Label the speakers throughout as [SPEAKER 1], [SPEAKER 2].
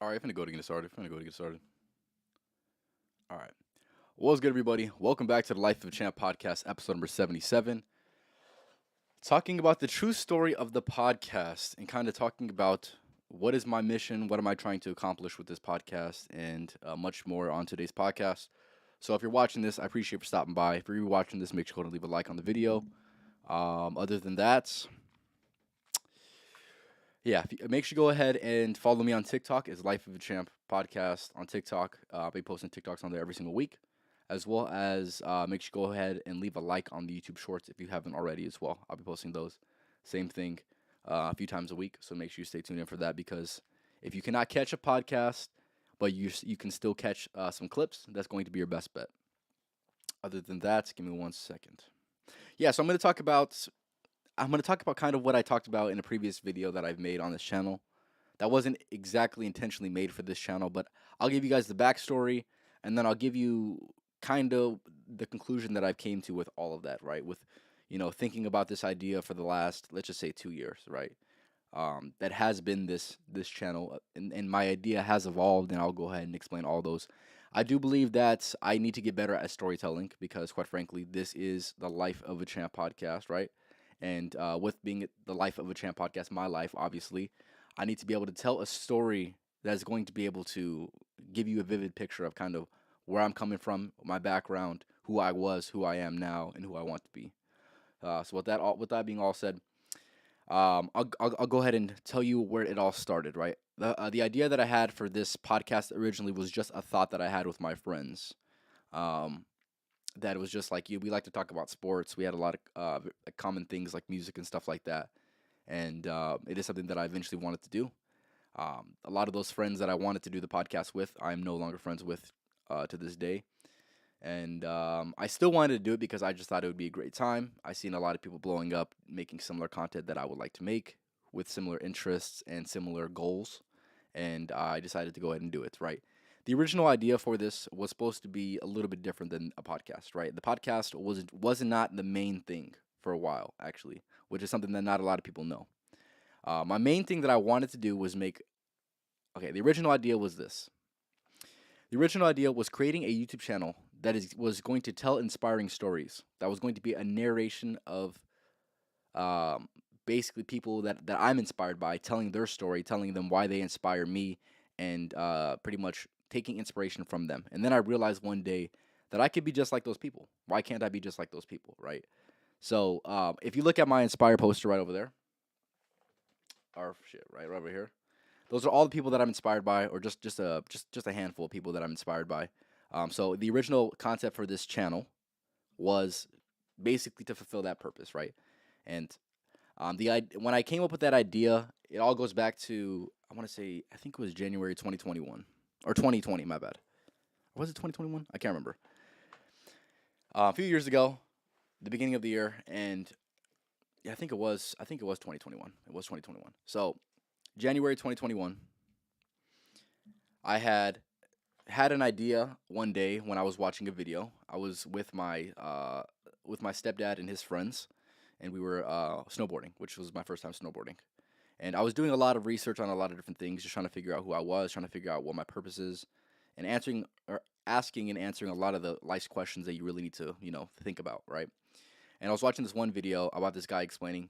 [SPEAKER 1] All right, I'm finna go to get started. All right. What's good, everybody? Welcome back to the Life of a Champ podcast, episode number 77. Talking about the true story of the podcast and kind of talking about what is my mission, what am I trying to accomplish with this podcast, and much more on today's podcast. So if you're watching this, I appreciate you for stopping by. If you're watching this, make sure to leave a like on the video. Other than that, yeah, make sure you go ahead and follow me on TikTok. It's Life of a Champ podcast on TikTok. I'll be posting TikToks on there every single week, as well as make sure you go ahead and leave a like on the YouTube Shorts if you haven't already as well. I'll be posting those. Same thing a few times a week. So make sure you stay tuned in for that because if you cannot catch a podcast, but you can still catch some clips, that's going to be your best bet. Other than that, give me 1 second. Yeah, so I'm going to talk about kind of what I talked about in a previous video that I've made on this channel. That wasn't exactly intentionally made for this channel, but I'll give you guys the backstory, and then I'll give you kind of the conclusion that I've came to with all of that, right? With thinking about this idea for the last, let's just say, 2 years, right? That has been this channel, and my idea has evolved, and I'll go ahead and explain all those. I do believe that I need to get better at storytelling because, quite frankly, this is the Life of a Champ podcast, right? And with being the Life of a Champ podcast, my life, obviously, I need to be able to tell a story that's going to be able to give you a vivid picture of kind of where I'm coming from, my background, who I was, who I am now, and who I want to be. So with that being all said, I'll go ahead and tell you where it all started. Right, the idea that I had for this podcast originally was just a thought that I had with my friends. Um, that it was just like you. We like to talk about sports. We had a lot of common things like music and stuff like that, and it is something that I eventually wanted to do. A lot of those friends that I wanted to do the podcast with, I'm no longer friends with to this day. And I still wanted to do it because I just thought it would be a great time. I seen a lot of people blowing up, making similar content that I would like to make with similar interests and similar goals. And I decided to go ahead and do it, right? The original idea for this was supposed to be a little bit different than a podcast, right? The podcast was not the main thing for a while, actually, which is something that not a lot of people know. My main thing that I wanted to do was make. Okay, the original idea was this. The original idea was creating a YouTube channel was going to tell inspiring stories. That was going to be a narration of um, basically people that I'm inspired by, telling their story, telling them why they inspire me, and pretty much taking inspiration from them. And then I realized one day that I could be just like those people. Why can't I be just like those people, right? So if you look at my inspire poster right over there, or shit, right over here, those are all the people that I'm inspired by, or just a handful of people that I'm inspired by. So the original concept for this channel was basically to fulfill that purpose, right? And when I came up with that idea, it all goes back to I want to say I think it was January 2021 or 2020. My bad. Or was it 2021? I can't remember. A few years ago, the beginning of the year, and yeah, I think it was. I think it was 2021. It was 2021. So January 2021, I had an idea one day when I was watching a video. I was with my stepdad and his friends, and we were snowboarding, which was my first time snowboarding. And I was doing a lot of research on a lot of different things, just trying to figure out who I was, trying to figure out what my purpose is, and asking and answering a lot of the life questions that you really need to think about, right? And I was watching this one video about this guy explaining,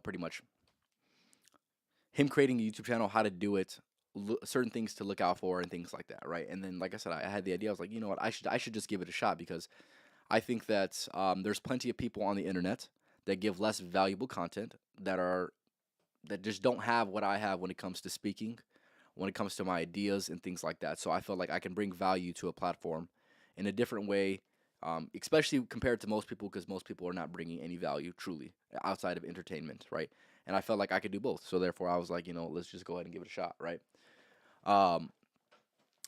[SPEAKER 1] pretty much him creating a YouTube channel, how to do it, certain things to look out for, and things like that, right? And then, like I said, I had the idea. I was like, you know what, I should just give it a shot because I think that there's plenty of people on the internet that give less valuable content that just don't have what I have when it comes to speaking, when it comes to my ideas and things like that. So I felt like I can bring value to a platform in a different way, especially compared to most people, because most people are not bringing any value truly outside of entertainment, right? And I felt like I could do both. So therefore, I was like, let's just go ahead and give it a shot, right? Um,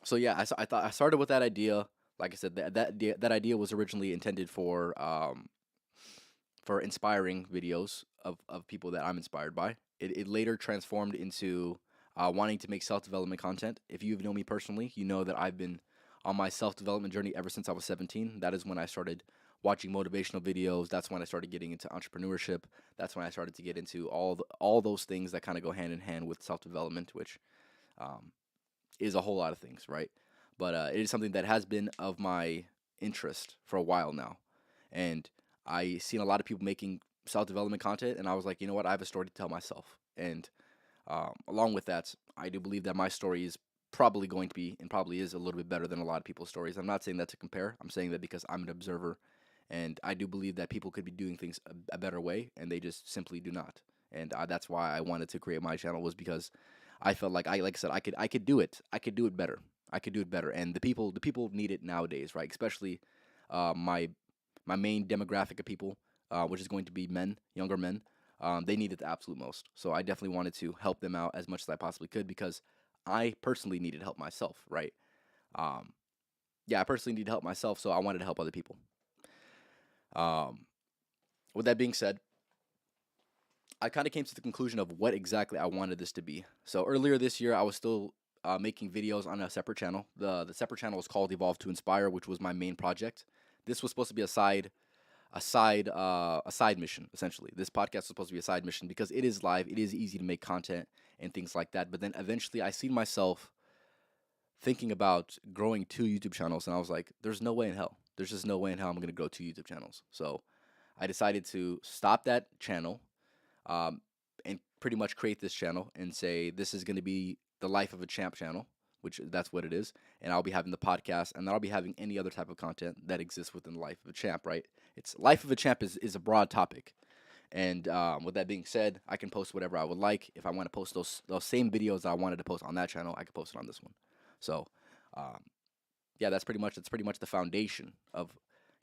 [SPEAKER 1] so yeah, I thought I started with that idea. Like I said, that idea was originally intended for inspiring videos of people that I'm inspired by. It later transformed into wanting to make self development content. If you've known me personally, you know that I've been on my self development journey ever since I was 17. That is when I started watching motivational videos. That's when I started getting into entrepreneurship. That's when I started to get into all those things that kind of go hand in hand with self development, which um, is a whole lot of things, right? But it is something that has been of my interest for a while now, and I seen a lot of people making self development content, and I was like, you know what, I have a story to tell myself, and along with that, I do believe that my story is probably going to be and probably is a little bit better than a lot of people's stories. I'm not saying that to compare. I'm saying that because I'm an observer, and I do believe that people could be doing things a better way, and they just simply do not. And that's why I wanted to create my channel, was because I felt like like I said, I could do it. I could do it better. I could do it better, and the people need it nowadays, right? Especially my main demographic of people, which is going to be men, younger men. They need it the absolute most. So I definitely wanted to help them out as much as I possibly could, because I personally needed help myself, right? Um, yeah, I personally needed help myself, so I wanted to help other people. Um, with that being said, I kind of came to the conclusion of what exactly I wanted this to be. So earlier this year, I was still making videos on a separate channel. The separate channel was called Evolve to Inspire, which was my main project. This was supposed to be a side mission, essentially. This podcast was supposed to be a side mission because it is live, it is easy to make content and things like that. But then eventually, I seen myself thinking about growing two YouTube channels, and I was like, "There's no way in hell. There's just no way in hell I'm gonna grow two YouTube channels." So I decided to stop that channel, um, and pretty much create this channel and say this is going to be the Life of a Champ channel, which that's what it is. And I'll be having the podcast, and then I'll be having any other type of content that exists within the Life of a Champ, right? It's Life of a Champ is a broad topic. And with that being said, I can post whatever I would like. If I want to post those same videos that I wanted to post on that channel, I can post it on this one. So, um, yeah, that's pretty much the foundation of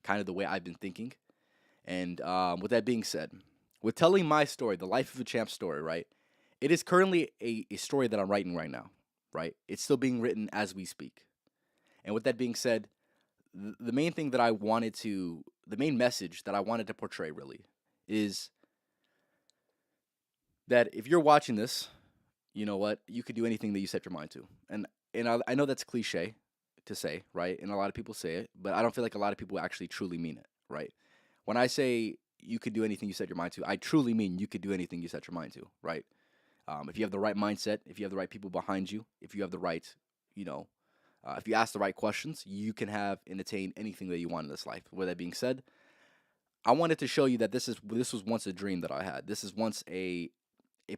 [SPEAKER 1] kind of the way I've been thinking. And with that being said, with telling my story, the Life of a Champ story, right? It is currently a story that I'm writing right now, right? It's still being written as we speak. And with that being said, the main thing that the main message that I wanted to portray really is that if you're watching this, you know what? You could do anything that you set your mind to. And I know that's cliche to say, right? And a lot of people say it, but I don't feel like a lot of people actually truly mean it, right? When I say you could do anything you set your mind to, I truly mean you could do anything you set your mind to, right? If you have the right mindset, if you have the right people behind you, if you have the right, you know, if you ask the right questions, you can have and attain anything that you want in this life. With that being said, I wanted to show you that this was once a dream that I had. This is once a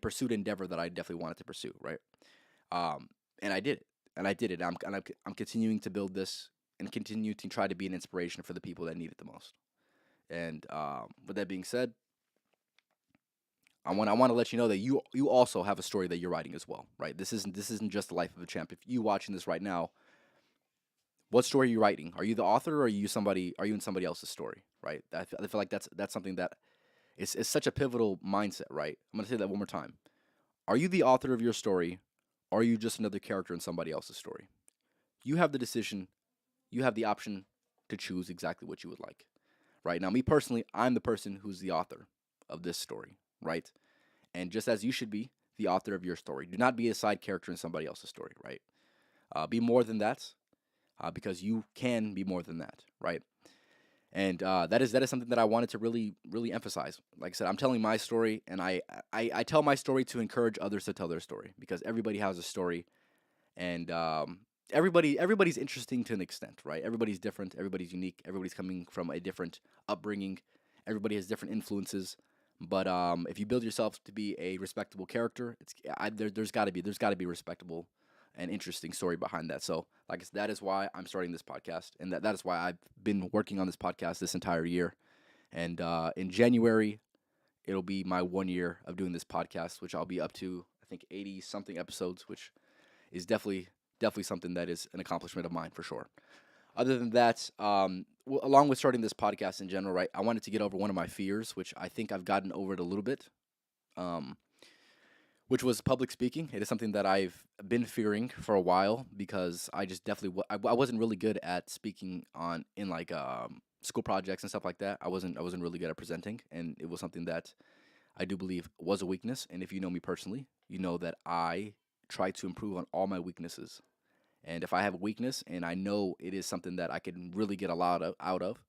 [SPEAKER 1] pursuit endeavor that I definitely wanted to pursue, right? And I did it, and I did it. I'm continuing to build this and continue to try to be an inspiration for the people that need it the most. And with that being said, I want to let you know that you also have a story that you're writing as well, right? This isn't just the Life of a Champ. If you watching this right now, what story are you writing? Are you the author, or are you somebody? Are you in somebody else's story, right? I feel like that's something that is such a pivotal mindset, right? I'm gonna say that one more time. Are you the author of your story, or are you just another character in somebody else's story? You have the decision. You have the option to choose exactly what you would like. Right now, me personally, I'm the person who's the author of this story, right? And just as you should be the author of your story, do not be a side character in somebody else's story, right? Be more than that, because you can be more than that, right? And that is something that I wanted to really emphasize. Like I said, I'm telling my story, and I tell my story to encourage others to tell their story, because everybody has a story, and everybody's interesting to an extent, right? Everybody's different, everybody's unique, everybody's coming from a different upbringing, everybody has different influences. But if you build yourself to be a respectable character, there's got to be respectable and interesting story behind that. So, like I said, that is why I'm starting this podcast, and that is why I've been working on this podcast this entire year. And in January, it'll be my 1 year of doing this podcast, which I'll be up to, I think, 80 something episodes, which is definitely something that is an accomplishment of mine for sure. Other than that, along with starting this podcast in general, right, I wanted to get over one of my fears, which I think I've gotten over it a little bit, um, which was public speaking. It is something that I've been fearing for a while, because I just definitely I wasn't really good at speaking on in like school projects and stuff like that. I wasn't really good at presenting, and it was something that I do believe was a weakness. And if you know me personally, you know that I try to improve on all my weaknesses. And if I have a weakness and I know it is something that I can really get a lot out of,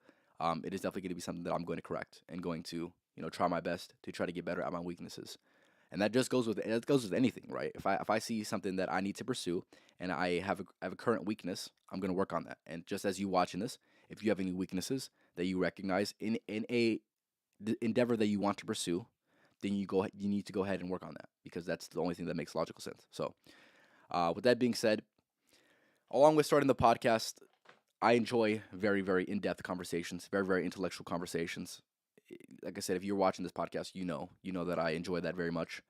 [SPEAKER 1] it is definitely going to be something that I'm going to correct and going to try my best to try to get better at my weaknesses. And that goes with anything, right? If I see something that I need to pursue and I have a current weakness, I'm gonna work on that. And just as you watching this, if you have any weaknesses that you recognize in a endeavor that you want to pursue, then you need to go ahead and work on that because that's the only thing that makes logical sense. So, with that being said, along with starting the podcast, I enjoy very, very in depth conversations, very, very intellectual conversations. Like I said, if you're watching this podcast, you know that I enjoy that very much.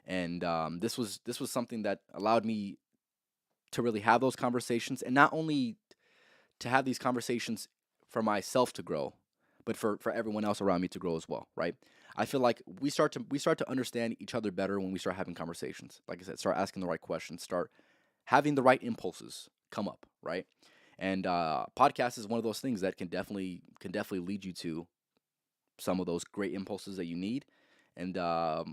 [SPEAKER 1] And this was something that allowed me to really have those conversations, and not only to have these conversations for myself to grow, but for everyone else around me to grow as well, right? I feel like we start to understand each other better when we start having conversations. Like I said, start asking the right questions, start having the right impulses come up, right? And podcast is one of those things that can definitely lead you to some of those great impulses that you need. And yeah,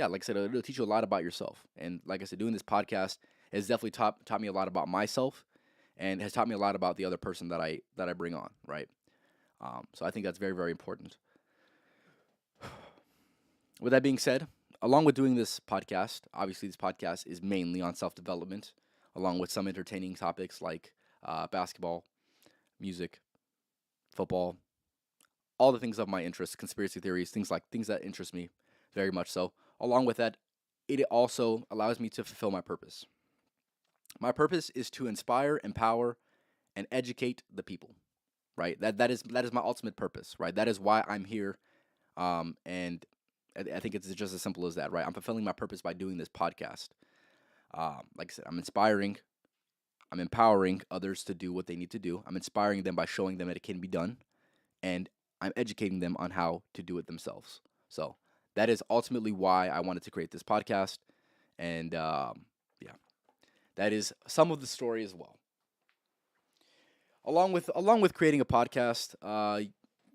[SPEAKER 1] like I said, it'll teach you a lot about yourself. And like I said, doing this podcast has definitely taught me a lot about myself, and has taught me a lot about the other person that I bring on, right? So I think that's very, very important. With that being said, along with doing this podcast, obviously this podcast is mainly on self development, along with some entertaining topics like basketball, music, football, all the things of my interest, conspiracy theories, things that interest me very much so. Along with that, it also allows me to fulfill my purpose. My purpose is to inspire, empower, and educate the people. Right. That is my ultimate purpose. Right. That is why I'm here. And I think it's just as simple as that. Right. I'm fulfilling my purpose by doing this podcast. Like I said, I'm inspiring. I'm empowering others to do what they need to do. I'm inspiring them by showing them that it can be done, and I'm educating them on how to do it themselves. So that is ultimately why I wanted to create this podcast. And yeah, that is some of the story as well. Along with creating a podcast,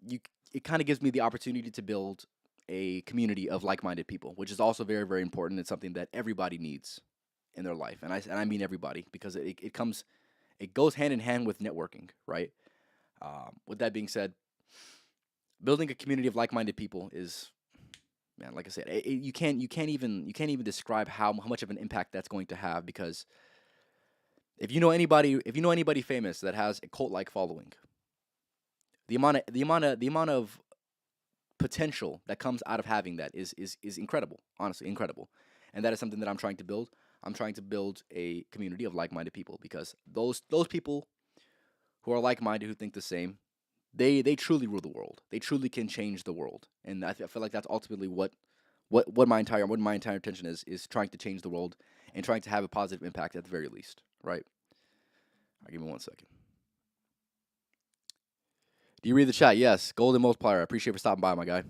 [SPEAKER 1] you it kind of gives me the opportunity to build a community of like-minded people, which is also very, very important. It's something that everybody needs in their life, and I mean everybody, because it goes hand in hand with networking, right? With that being said, building a community of like-minded people is, man, like I said, you can't even describe how much of an impact that's going to have, because if you know anybody famous that has a cult-like following, the amount of potential that comes out of having that is incredible, honestly incredible. And that is something that I'm trying to build. I'm trying to build a community of like-minded people, because those people who are like-minded, who think the same, they truly rule the world. They truly can change the world. And I feel like that's ultimately what my entire intention is trying to change the world, and trying to have a positive impact at the very least, right? All right, give me 1 second. Do you read the chat? Yes. Golden multiplier. I appreciate you for stopping by, my guy.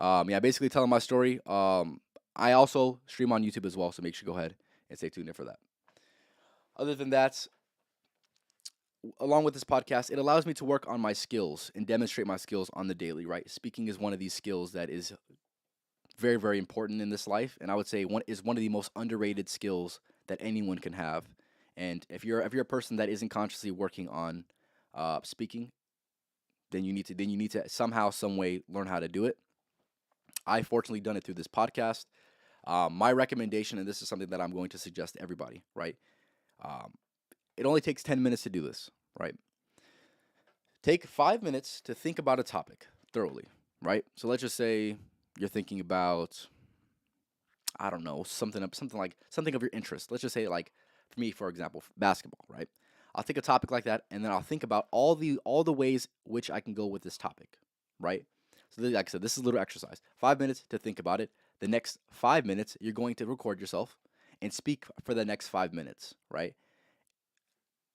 [SPEAKER 1] Yeah, basically telling my story. I also stream on YouTube as well, so make sure you go ahead and stay tuned in for that. Other than that, along with this podcast, it allows me to work on my skills and demonstrate my skills on the daily, right? Speaking is one of these skills that is very, very important in this life, and I would say one of the most underrated skills that anyone can have. And if you're a person that isn't consciously working on speaking, then you need to somehow, some way, learn how to do it. I fortunately done it through this podcast. My recommendation, and this is something that I'm going to suggest to everybody, right? Um, it only takes 10 minutes to do this, right? Take 5 minutes to think about a topic thoroughly, right? So let's just say you're thinking about, I don't know, something like something of your interest. Let's just say, like, for me, for example, basketball, right? I'll take a topic like that, and then I'll think about all the ways which I can go with this topic, right? So, like I said, this is a little exercise. 5 minutes to think about it. The next 5 minutes, you're going to record yourself and speak for the next 5 minutes, right?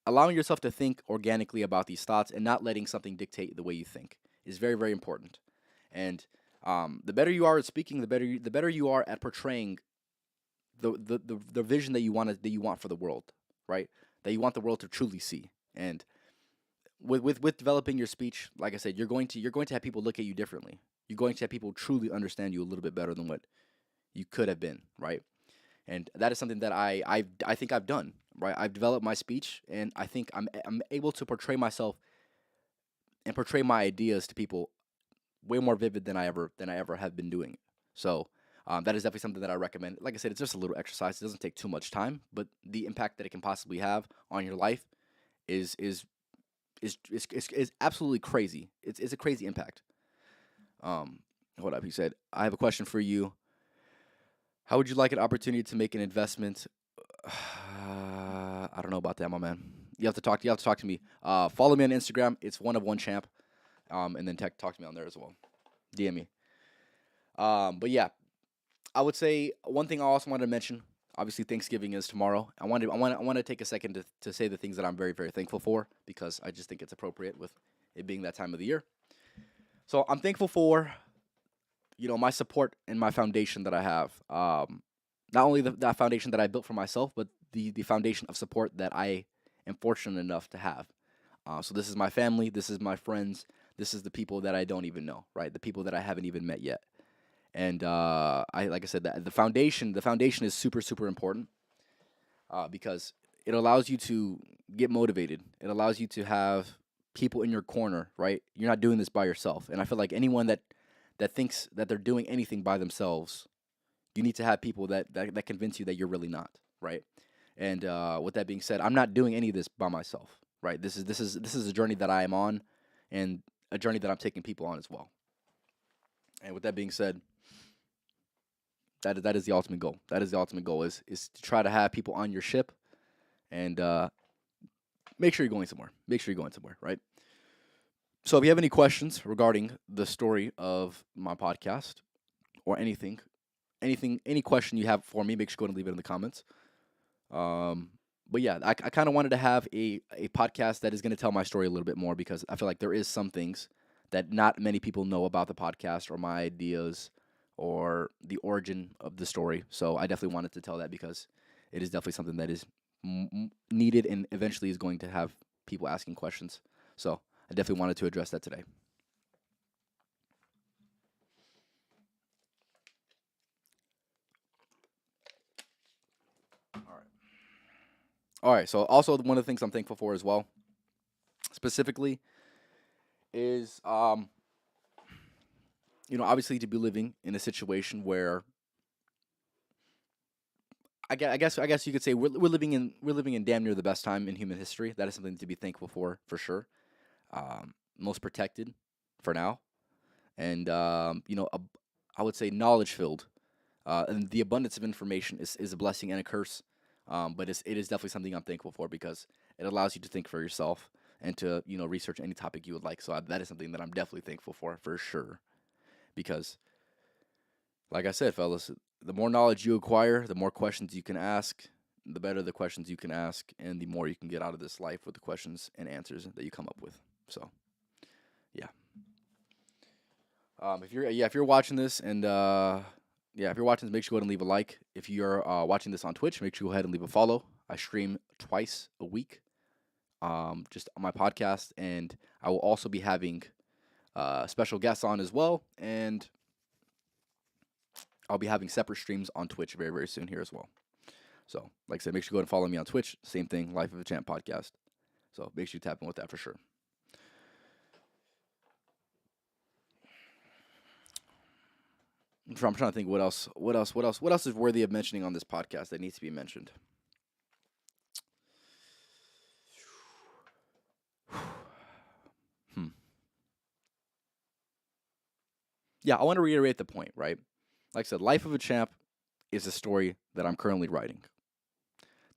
[SPEAKER 1] Allowing yourself to think organically about these thoughts and not letting something dictate the way you think is very, very important. And the better you are at speaking, the better you are at portraying the vision that you want for the world, right? That you want the world to truly see. And with developing your speech, like I said, you're going to have people look at you differently. You're going to have people truly understand you a little bit better than what you could have been, right? And that is something that I think I've done, right? I've developed my speech, and I think I'm able to portray myself and portray my ideas to people way more vivid than I ever have been doing. So That is definitely something that I recommend. Like I said, it's just a little exercise. It doesn't take too much time, but the impact that it can possibly have on your life is is is absolutely crazy. It's a crazy impact. Um, hold up. He said, "I have a question for you. How would you like an opportunity to make an investment?" I don't know about that, my man. You have to talk. You have to talk to me. Follow me on Instagram. It's one of one champ. And then talk to me on there as well. DM me. But yeah, I would say one thing I also wanted to mention. Obviously, Thanksgiving is tomorrow. I want to take a second to say the things that I'm very, very thankful for because I just think it's appropriate with it being that time of the year. So I'm thankful for my support and my foundation that I have. Not only that foundation that I built for myself, but the foundation of support that I am fortunate enough to have. So this is my family, this is my friends, this is the people that I don't even know, right? The people that I haven't even met yet. And I like I said that the foundation is super super important because it allows you to get motivated. It allows you to have people in your corner, right? You're not doing this by yourself. And I feel like anyone that thinks that they're doing anything by themselves, you need to have people that convince you that you're really not, right? And with that being said, I'm not doing any of this by myself, right? This is a journey that I am on, and a journey that I'm taking people on as well. And with that being said, that is the ultimate goal. That is the ultimate goal is to try to have people on your ship and make sure you're going somewhere. Make sure you're going somewhere, right? So if you have any questions regarding the story of my podcast or anything, any question you have for me, make sure you go and leave it in the comments. Um, but yeah, I kind of wanted to have a podcast that is going to tell my story a little bit more because I feel like there is some things that not many people know about the podcast or my ideas or the origin of the story. So I definitely wanted to tell that because it is definitely something that is needed and eventually is going to have people asking questions. So I definitely wanted to address that today. All right. All right. So also one of the things I'm thankful for as well, specifically, is obviously to be living in a situation where I guess you could say we're living in damn near the best time in human history. That is something to be thankful for sure. Most protected for now, and I would say knowledge filled. And the abundance of information is a blessing and a curse. But it is definitely something I'm thankful for because it allows you to think for yourself and to research any topic you would like. So that is something that I'm definitely thankful for sure. Because, like I said, fellas, the more knowledge you acquire, the more questions you can ask, the better the questions you can ask, and the more you can get out of this life with the questions and answers that you come up with. So, yeah. If you're watching this and if you're watching this, make sure you go ahead and leave a like. If you're watching this on Twitch, make sure you go ahead and leave a follow. I stream twice a week, just on my podcast, and I will also be having special guests on as well, and I'll be having separate streams on Twitch very, very soon here as well. So, like I said, make sure you go ahead and follow me on Twitch. Same thing, Life of a Champ podcast. So make sure you tap in with that for sure. I'm trying to think what else is worthy of mentioning on this podcast that needs to be mentioned. Hmm. Yeah, I want to reiterate the point, right? Like I said, Life of a Champ is a story that I'm currently writing.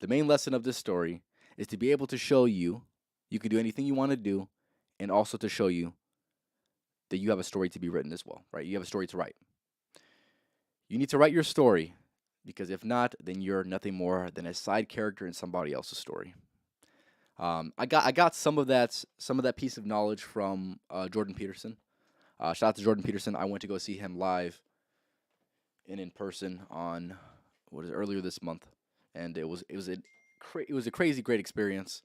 [SPEAKER 1] The main lesson of this story is to be able to show you can do anything you want to do, and also to show you that you have a story to be written as well, right? You have a story to write. You need to write your story because if not, then you're nothing more than a side character in somebody else's story. I got some of that piece of knowledge from Jordan Peterson. Shout out to Jordan Peterson. I went to go see him live and in person on what is it, earlier this month, and it was a crazy great experience,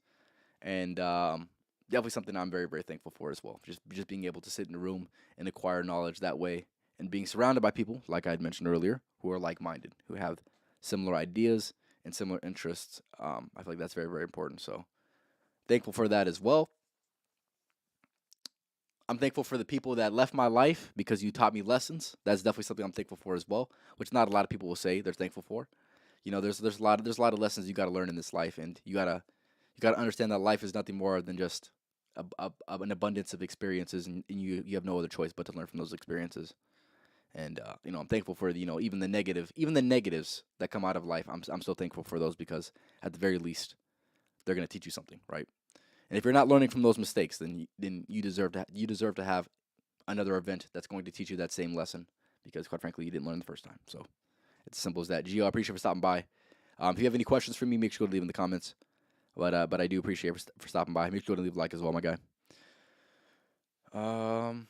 [SPEAKER 1] and definitely something I'm very very thankful for as well. Just being able to sit in a room and acquire knowledge that way, and being surrounded by people like I had mentioned earlier who are like minded, who have similar ideas and similar interests. I feel like that's very very important. So thankful for that as well. I'm thankful for the people that left my life because you taught me lessons. That's definitely something I'm thankful for as well, which not a lot of people will say they're thankful for. There's a lot of lessons you got to learn in this life, and you gotta understand that life is nothing more than just an abundance of experiences, and you have no other choice but to learn from those experiences. And I'm thankful for even the negatives that come out of life. I'm so thankful for those because at the very least they're gonna teach you something, right? And if you're not learning from those mistakes, then you deserve to have another event that's going to teach you that same lesson because quite frankly you didn't learn the first time. So it's as simple as that. Gio, I appreciate you for stopping by. If you have any questions for me, make sure to leave them in the comments. But I do appreciate you for stopping by. Make sure to leave a like as well, my guy. I'm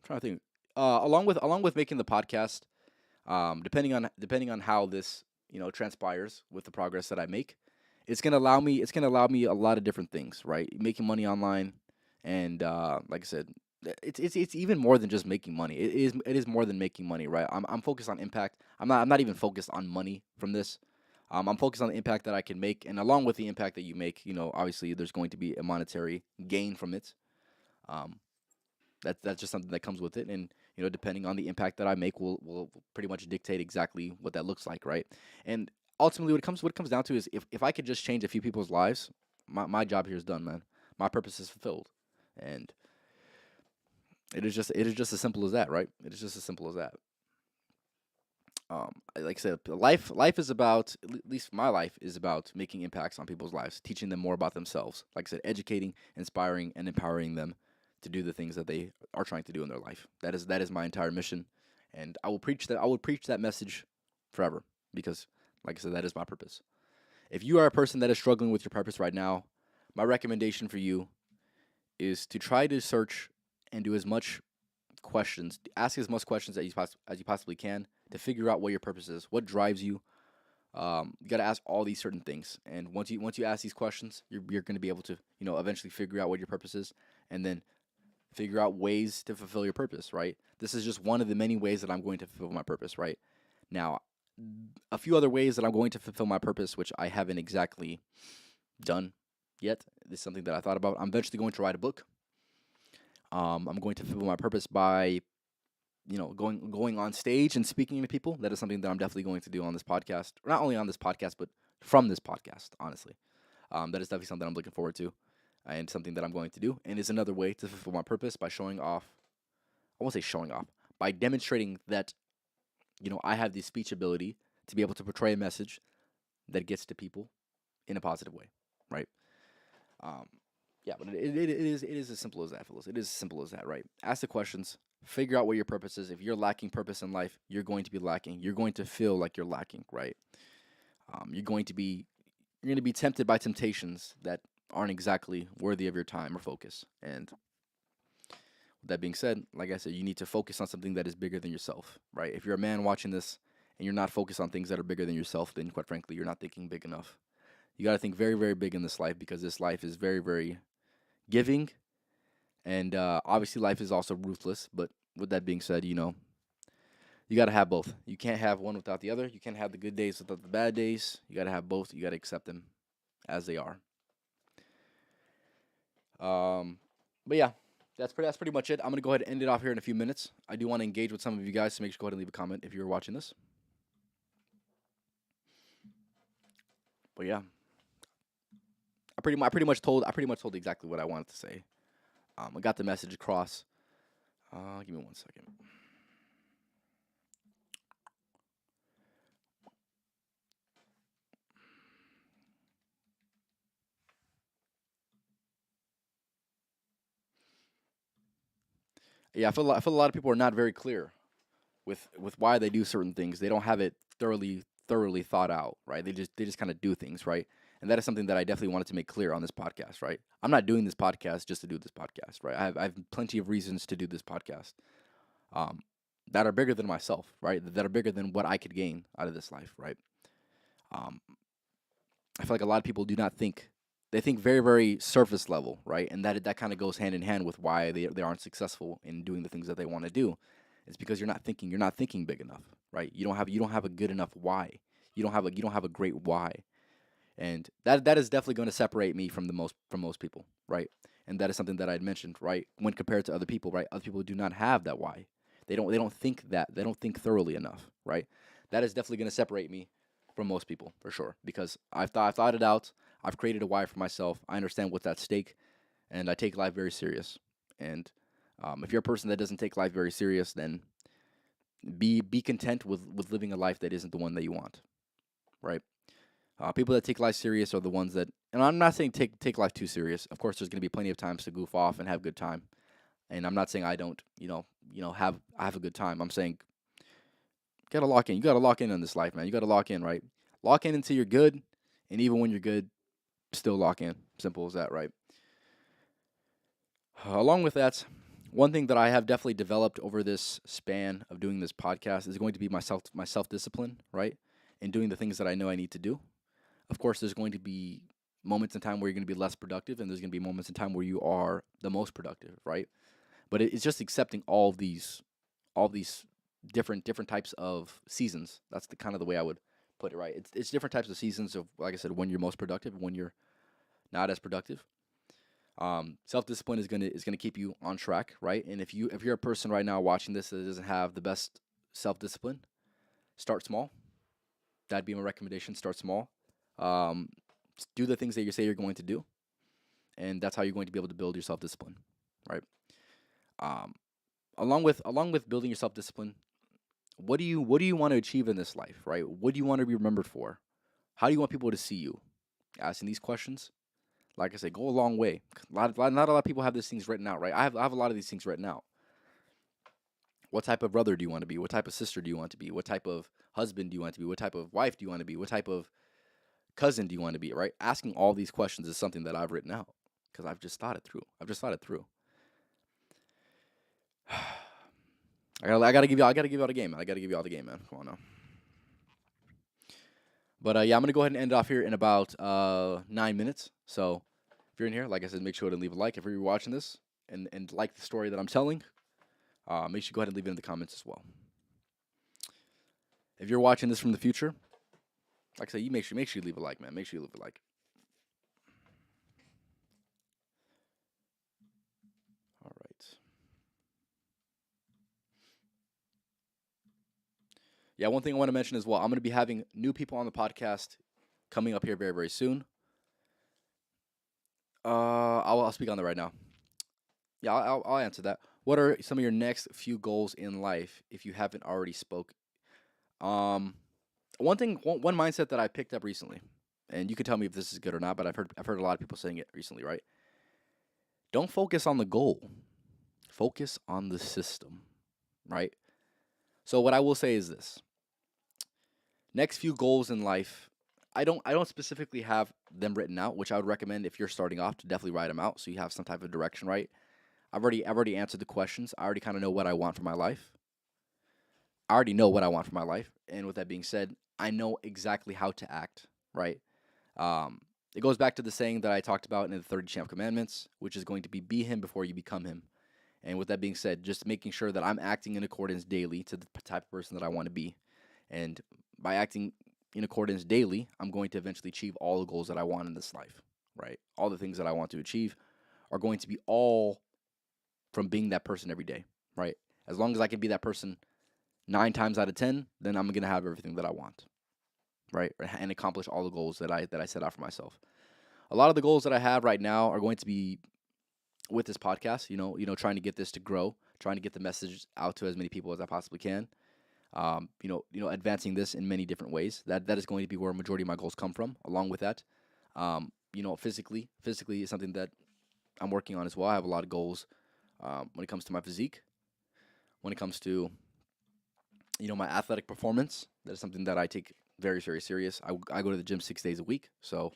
[SPEAKER 1] trying to think. Along with making the podcast, depending on how this transpires with the progress that I make, it's gonna allow me a lot of different things, right? Making money online, and like I said, it's even more than just making money. It is more than making money, right? I'm focused on impact. I'm not even focused on money from this. I'm focused on the impact that I can make, and along with the impact that you make, obviously there's going to be a monetary gain from it. Um, that's just something that comes with it, and depending on the impact that I make, will pretty much dictate exactly what that looks like, right? And ultimately, what it comes down to is if I could just change a few people's lives, my job here is done, man. My purpose is fulfilled, and it is just as simple as that, right? It is just as simple as that. Like I said, life is about, at least my life is about making impacts on people's lives, teaching them more about themselves. Like I said, educating, inspiring, and empowering them to do the things that they are trying to do in their life. That is my entire mission, and I will preach that. I will preach that message forever because, like I said, that is my purpose. If you are a person that is struggling with your purpose right now, my recommendation for you is to try to search and do as much questions, ask as much questions as you possibly can to figure out what your purpose is, what drives you. You got to ask all these certain things, and once you ask these questions, you're going to be able to eventually figure out what your purpose is, and then figure out ways to fulfill your purpose. Right. This is just one of the many ways that I'm going to fulfill my purpose. Right. Now, a few other ways that I'm going to fulfill my purpose, which I haven't exactly done yet. This is something that I thought about. I'm eventually going to write a book. I'm going to fulfill my purpose by going on stage and speaking to people. That is something that I'm definitely going to do on this podcast. Not only on this podcast, but from this podcast. Honestly, that is definitely something I'm looking forward to, and something that I'm going to do. And is another way to fulfill my purpose by showing off. I won't say showing off, by demonstrating that I have the speech ability to be able to portray a message that gets to people in a positive way, right? Um, yeah, but it is as simple as that, fellas. It is as simple as that, right? Ask the questions, figure out what your purpose is. If you're lacking purpose in life, you're going to be lacking. You're going to feel like you're lacking, right? You're going to be tempted by temptations that aren't exactly worthy of your time or focus. And with that being said, like I said, you need to focus on something that is bigger than yourself, right? If you're a man watching this and you're not focused on things that are bigger than yourself, then quite frankly, you're not thinking big enough. You got to think very, very big in this life because this life is very, very giving, and obviously life is also ruthless. But with that being said, you got to have both. You can't have one without the other. You can't have the good days without the bad days. You got to have both. You got to accept them as they are. But yeah, that's pretty much it. I'm gonna go ahead and end it off here in a few minutes. I do want to engage with some of you guys, so make sure to go ahead and leave a comment if you're watching this. But yeah, I pretty much told exactly what I wanted to say. I got the message across. Give me 1 second. Yeah, I feel a lot of people are not very clear with why they do certain things. They don't have it thoroughly thought out, right? They just kind of do things, right? And that is something that I definitely wanted to make clear on this podcast, right? I'm not doing this podcast just to do this podcast, right? I have plenty of reasons to do this podcast, um, that are bigger than myself, right? That are bigger than what I could gain out of this life, right? Um, I feel like a lot of people do not think. They think very, very surface level, right? And that kind of goes hand in hand with why they aren't successful in doing the things that they want to do. It's because you're not thinking big enough, right? You don't have a good enough why. You don't have a great why. And that is definitely going to separate me from most people, right? and that is something that I had mentioned, right? When compared to other people, right? Other people do not have that why. They don't think that. They don't think thoroughly enough, right? That is definitely going to separate me from most people for sure because I've thought it out. I've created a why for myself. I understand what's at stake, and I take life very serious. And if you're a person that doesn't take life very serious, then be content with living a life that isn't the one that you want, right? People that take life serious are the ones that, and I'm not saying take life too serious. Of course, there's going to be plenty of times to goof off and have a good time, and I'm not saying I don't, have a good time. I'm saying gotta lock in. You gotta lock in on this life, man. You gotta lock in, right? Lock in until you're good, and even when you're good, still lock in. Simple as that, right? Along with that, one thing that I have definitely developed over this span of doing this podcast is going to be my self discipline, right? And doing the things that I know I need to do. Of course, there's going to be moments in time where you're going to be less productive, and there's going to be moments in time where you are the most productive, right? But it's just accepting all these different types of seasons. That's the kind of the way I would put it, right? It's different types of seasons of, like I said, when you're most productive, when you're not as productive. Self discipline is gonna keep you on track, right? And if you're a person right now watching this that doesn't have the best self discipline, start small. That'd be my recommendation. Start small. Um, do the things that you say you're going to do, and that's how you're going to be able to build your self discipline, right? Um, along with building your self discipline, what do you want to achieve in this life, right? What do you want to be remembered for? How do you want people to see you? Asking these questions, like I said, go a long way. Not a lot of people have these things written out, right? I have a lot of these things written out. What type of brother do you want to be? What type of sister do you want to be? What type of husband do you want to be? What type of wife do you want to be? What type of cousin do you want to be? Right? Asking all these questions is something that I've written out because I've just thought it through. I gotta give you all the game, man. I gotta give you all the game, man. Come on now. But yeah, I'm gonna go ahead and end it off here in about 9 minutes. So if you're in here, like I said, make sure to leave a like if you're watching this and like the story that I'm telling. Make sure you go ahead and leave it in the comments as well. If you're watching this from the future, like I said, you make sure you leave a like, man. Make sure you leave a like. All right. Yeah, one thing I want to mention as well. I'm gonna be having new people on the podcast coming up here very very soon. I'll speak on that right now. Yeah, I'll answer that. What are some of your next few goals in life if you haven't already spoke? Um, one mindset that I picked up recently, and you can tell me if this is good or not, but I've heard a lot of people saying it recently, right? Don't focus on the goal, focus on the system, right? So what I will say is this: next few goals in life, I don't specifically have them written out, which I would recommend if you're starting off to definitely write them out so you have some type of direction, right? I've already answered the questions. I already kind of know what I want for my life. I already know what I want for my life, and with that being said, I know exactly how to act, right? It goes back to the saying that I talked about in the 30 Champ Commandments, which is going to be him before you become him. And with that being said, just making sure that I'm acting in accordance daily to the type of person that I want to be. And by acting in accordance daily, I'm going to eventually achieve all the goals that I want in this life, right? All the things that I want to achieve are going to be all from being that person every day, right? As long as I can be that person 9 times out of 10, then I'm going to have everything that I want, right? And accomplish all the goals that I set out for myself. A lot of the goals that I have right now are going to be with this podcast. Trying to get this to grow, trying to get the message out to as many people as I possibly can. Advancing this in many different ways. That is going to be where a majority of my goals come from. Along with that, physically is something that I'm working on as well. I have a lot of goals when it comes to my physique, when it comes to my athletic performance. That is something that I take very very serious. I go to the gym 6 days a week, so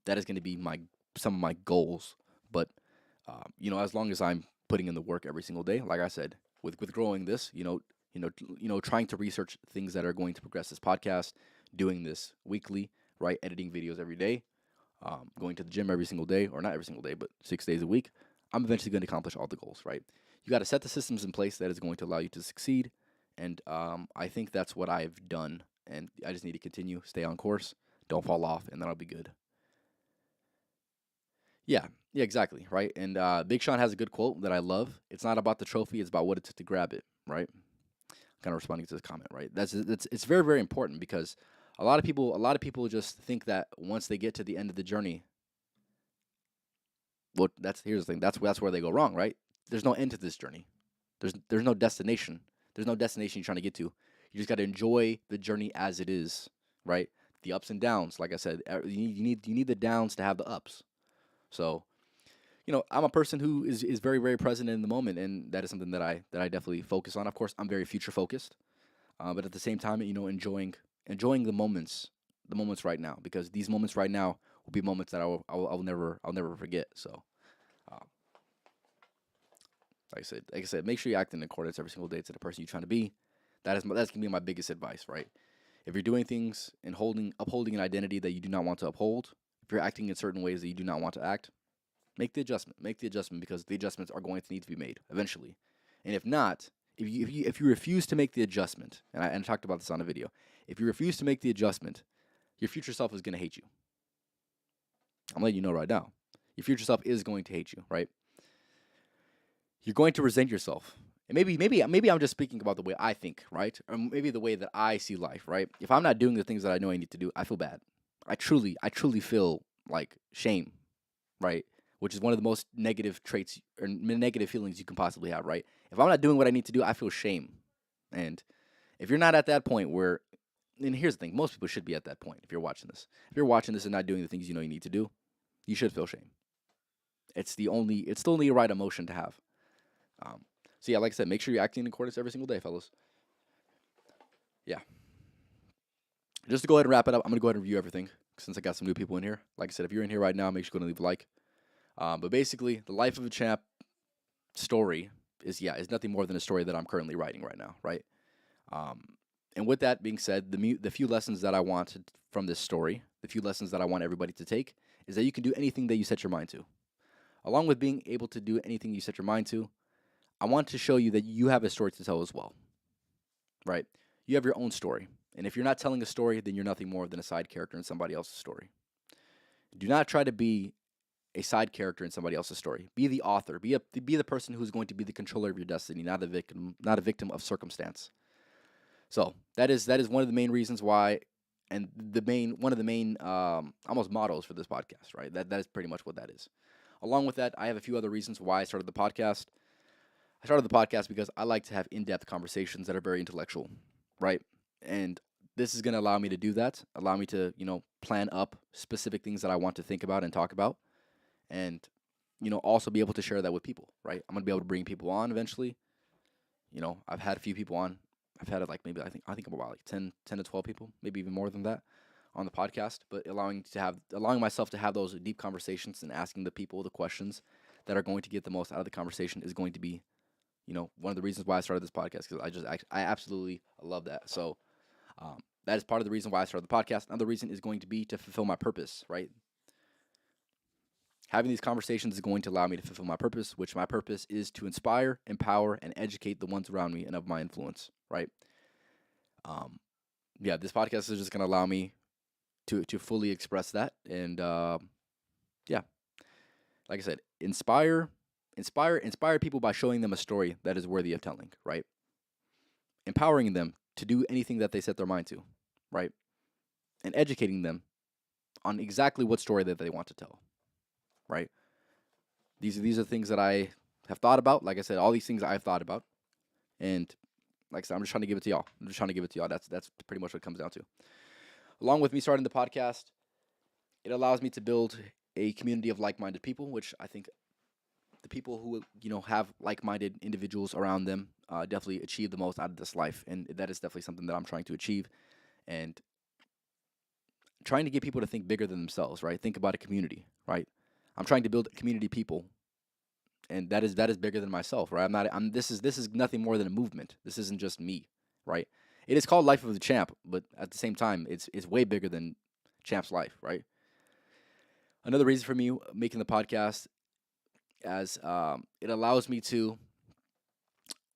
[SPEAKER 1] that is going to be my some of my goals. But as long as I'm putting in the work every single day, like I said, with growing this, trying to research things that are going to progress this podcast, doing this weekly, right, editing videos every day, going to the gym every single day, or not every single day, but 6 days a week, I'm eventually going to accomplish all the goals, right? You got to set the systems in place that is going to allow you to succeed, and I think that's what I've done, and I just need to continue, stay on course, don't fall off, and then I'll be good. Yeah, yeah, exactly, right. And Big Sean has a good quote that I love. It's not about the trophy; it's about what it took to grab it, right? Kind of responding to this comment, right? That's it's very very important because a lot of people just think that once they get to the end of the journey, well, that's here's the thing. That's where they go wrong, right? There's no end to this journey. There's no destination. There's no destination you're trying to get to. You just got to enjoy the journey as it is, right? The ups and downs, like I said, you need the downs to have the ups. So I'm a person who is very very present in the moment, and that is something that I definitely focus on. Of course, I'm very future focused, but at the same time, enjoying the moments right now, because these moments right now will be moments that I'll never forget. So, um, like I said, make sure you act in accordance every single day to the person you're trying to be. That's gonna be my biggest advice, right? If you're doing things and upholding an identity that you do not want to uphold, if you're acting in certain ways that you do not want to act, make the adjustment. Make the adjustment, because the adjustments are going to need to be made eventually. And if not, if you refuse to make the adjustment, and I talked about this on a video, if you refuse to make the adjustment, your future self is going to hate you. I'm letting you know right now. Your future self is going to hate you, right? You're going to resent yourself. And maybe I'm just speaking about the way I think, right? Or maybe the way that I see life, right? If I'm not doing the things that I know I need to do, I feel bad. I truly feel like shame, right? Which is one of the most negative traits or negative feelings you can possibly have, right? If I'm not doing what I need to do, I feel shame. And if you're not at that point where, and here's the thing, most people should be at that point if you're watching this. If you're watching this and not doing the things you know you need to do, you should feel shame. It's the only right emotion to have. Um, so yeah, like I said, make sure you're acting in accordance every single day, fellas. Yeah. Just to go ahead and wrap it up, I'm gonna go ahead and review everything since I got some new people in here. Like I said, if you're in here right now, make sure you go and leave a like. But basically, the life of a champ story is nothing more than a story that I'm currently writing right now, right? Um, and with that being said, the few lessons that I want from this story, the few lessons that I want everybody to take, is that you can do anything that you set your mind to. Along with being able to do anything you set your mind to, I want to show you that you have a story to tell as well, right? You have your own story. And if you're not telling a story, then you're nothing more than a side character in somebody else's story. Do not try to be a side character in somebody else's story. Be the author. Be the person who's going to be the controller of your destiny, not a victim of circumstance. So that is one of the main reasons why, and the main one of the main almost mottos for this podcast, right? That is pretty much what that is. Along with that, I have a few other reasons why I started the podcast. I started the podcast because I like to have in-depth conversations that are very intellectual, right? And this is going to allow me to do that, allow me to, plan up specific things that I want to think about and talk about, and, also be able to share that with people, right? I'm going to be able to bring people on eventually. I've had a few people on. I've had like maybe I think about like 10 to 12 people, maybe even more than that on the podcast, but allowing myself to have those deep conversations and asking the people the questions that are going to get the most out of the conversation is going to be one of the reasons why I started this podcast, because I absolutely love that. So that is part of the reason why I started the podcast. Another reason is going to be to fulfill my purpose, right? Having these conversations is going to allow me to fulfill my purpose, which my purpose is to inspire, empower, and educate the ones around me and of my influence, right? Um, yeah, this podcast is just going to allow me to fully express that, and yeah, like I said, inspire people by showing them a story that is worthy of telling, right? Empowering them to do anything that they set their mind to, right? And educating them on exactly what story that they want to tell, right? These are things that I have thought about. Like I said, all these things I've thought about, and like I said, I'm just trying to give it to y'all. I'm just trying to give it to y'all. That's pretty much what it comes down to. Along with me starting the podcast, it allows me to build a community of like-minded people, which I think the people who have like-minded individuals around them definitely achieve the most out of this life, and that is definitely something that I'm trying to achieve, and trying to get people to think bigger than themselves, right? Think about a community, right? I'm trying to build community people, and that is bigger than myself, right? This is nothing more than a movement. This isn't just me, right? It is called Life of the Champ, but at the same time, it's way bigger than Champ's life, right? Another reason for me making the podcast, as it allows me to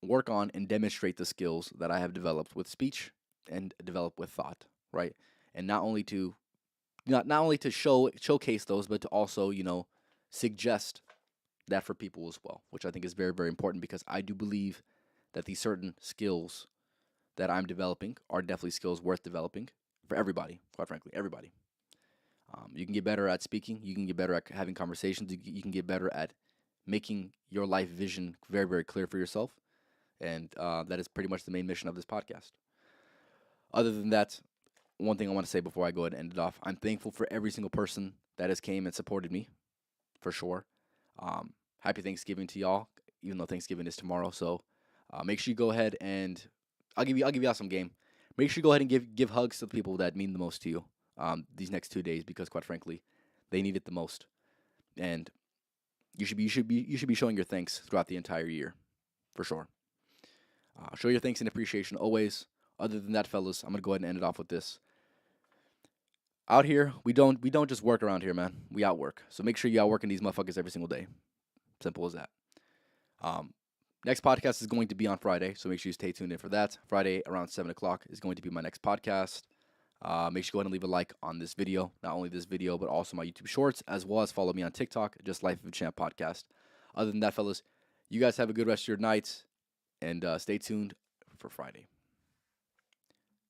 [SPEAKER 1] work on and demonstrate the skills that I have developed with speech and developed with thought, right? And not only to showcase those, but to also suggest that for people as well, which I think is very, very important because I do believe that these certain skills that I'm developing are definitely skills worth developing for everybody, quite frankly, everybody. You can get better at speaking. You can get better at having conversations. You can get better at making your life vision very, very clear for yourself. And that is pretty much the main mission of this podcast. Other than that, one thing I want to say before I go ahead and end it off, I'm thankful for every single person that has came and supported me, for sure. Happy Thanksgiving to y'all, even though Thanksgiving is tomorrow. So make sure you go ahead and I'll give y'all some game. Make sure you go ahead and give hugs to the people that mean the most to you these next 2 days because quite frankly, they need it the most. And you should be showing your thanks throughout the entire year, for sure. Show your thanks and appreciation always. Other than that, fellas, I'm gonna go ahead and end it off with this. Out here, we don't just work around here, man. We outwork. So make sure you outworking these motherfuckers every single day. Simple as that. Next podcast is going to be on Friday, so make sure you stay tuned in for that. Friday around 7 o'clock is going to be my next podcast. Make sure you go ahead and leave a like on this video, not only this video, but also my YouTube shorts, as well as follow me on TikTok, just Life of a Champ podcast. Other than that, fellas, you guys have a good rest of your night, and stay tuned for Friday.